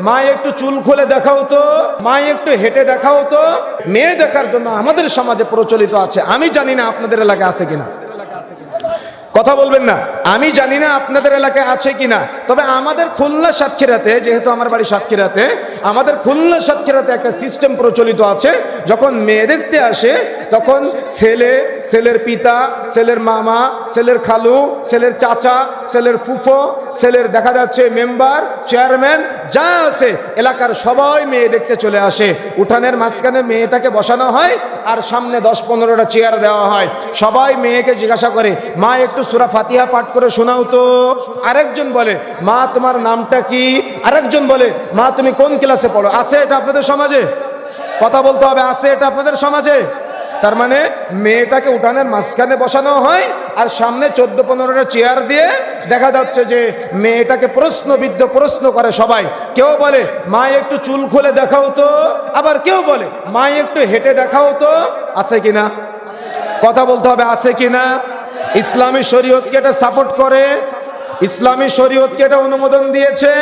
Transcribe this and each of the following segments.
মা একটু চুল খুলে দেখাও তো, মা একটু হেঁটে দেখাও তো। মেয়ে দেখার জন্য আমাদের সমাজে প্রচলিত আছে, আমি জানি না আপনাদের এলাকায় আছে কিনা। কথা বলবেন না, আমি জানি না আপনাদের এলাকায় আছে কিনা। তবে আমাদের খুলনা সাতক্ষীরাতে, যেহেতু আমার বাড়ি সাতক্ষীরাতে, আমাদের খুলনা সাতক্ষীরাতে একটা সিস্টেম প্রচলিত আছে। যখন মেয়ে দেখতে আসে তখন ছেলে, ছেলের পিতা, ছেলের মামা, ছেলের খালু, ছেলের চাচা, ছেলের ফুফো, ছেলের দেখা যাচ্ছে মেম্বার, চেয়ারম্যান যা আছে এলাকার সবাই মেয়ে দেখতে চলে আসে। উঠানের মাঝখানে মেয়েটাকে বসানো হয় আর সামনে 10-15টা চেয়ার দেওয়া হয়। সবাই মেয়েকে জিজ্ঞাসা করে, মা একটু সূরা ফাতিহা পাঠ করে শোনাও তো। আরেকজন বলে, মা তোমার নামটা কি? আরেকজন বলে, মা তুমি কোন ক্লাসে পড়ো? আছে এটা আপনাদের সমাজে? কথা বলতে হবে, আছে এটা আপনাদের সমাজে? তার মানে মেয়েটাকে উঠানের মাঝখানে বসানো হয় আর সামনে 14-15টা চেয়ার দিয়ে দেখা যাচ্ছে যে মেয়েটাকে প্রশ্নবিদ্ধ প্রশ্ন করে সবাই। কেউ বলে, মা একটু চুল খুলে দেখাও তো। আবার কেউ বলে, মা একটু হেঁটে দেখাও তো। আছে কিনা? কথা বলতে হবে, আছে কিনা? ইসলামী শরীয়তকে এটা সাপোর্ট করে, ইসলামী শরীয়তকে এটা অনুমোদন দিয়েছে।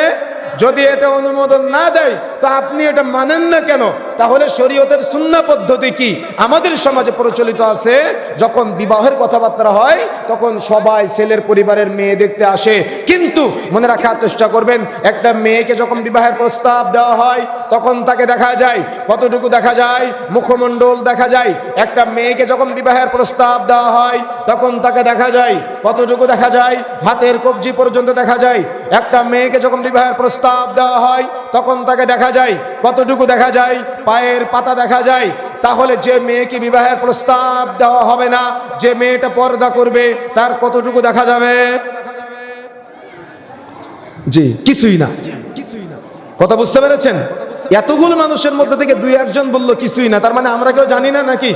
যদি এটা অনুমোদন না দেয় তো আপনি এটা মানেন না কেন? তাহলে শরীয়তের সুন্নাহ পদ্ধতি কি? আমাদের সমাজে প্রচলিত আছে, যখন বিবাহের কথাবার্তা হয় তখন সবাই ছেলের পরিবারের মেয়ে দেখতে আসে। কিন্তু মনে রাখার চেষ্টা করবেন, একটা মেয়েকে যখন বিবাহের প্রস্তাব দেওয়া হয় তখন তাকে দেখা যায় কতটুকু দেখা যায়? মুখমণ্ডল দেখা যায়। একটা মেয়েকে যখন বিবাহের প্রস্তাব দেওয়া হয় তখন তাকে দেখা যায় কতটুকু দেখা যায়? হাতের কবজি পর্যন্ত দেখা যায়। একটা মেয়েকে যখন বিবাহের প্রস্তাব দেওয়া হয় তখন তাকে দেখা যায় কতটুকু দেখা যায়? পায়ের পাতা দেখা যায়। তাহলে যে মেয়েকে বিবাহের প্রস্তাব দেওয়া হবে না, যে মেয়েটা পর্দা করবে, তার কতটুকু দেখা যাবে? জি কিছুই না। কথা বুঝতে পেরেছেন? এতগুলো মানুষের মধ্যে থেকে 2-1 জন বললো কিছুই না, তার মানে আমরা কেউ জানি না নাকি?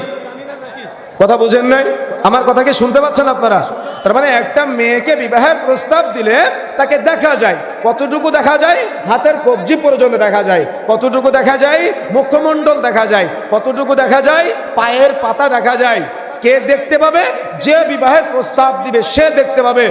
কথা বুঝেন নাই? আমার কথা কি শুনতে পাচ্ছেন আপনারা? তার মানে একটা মেয়েকে বিবাহের প্রস্তাব দিলে তাকে দেখা যায় কতটুকু দেখা যায়? হাতের কবজি পর্যন্ত দেখা যায়। কতটুকু দেখা যায়? মুখমণ্ডল দেখা যায়। কতটুকু দেখা যায়? পায়ের পাতা দেখা যায়। কে দেখতে পাবে? যে বিবাহের প্রস্তাব দিবে সে দেখতে পাবে।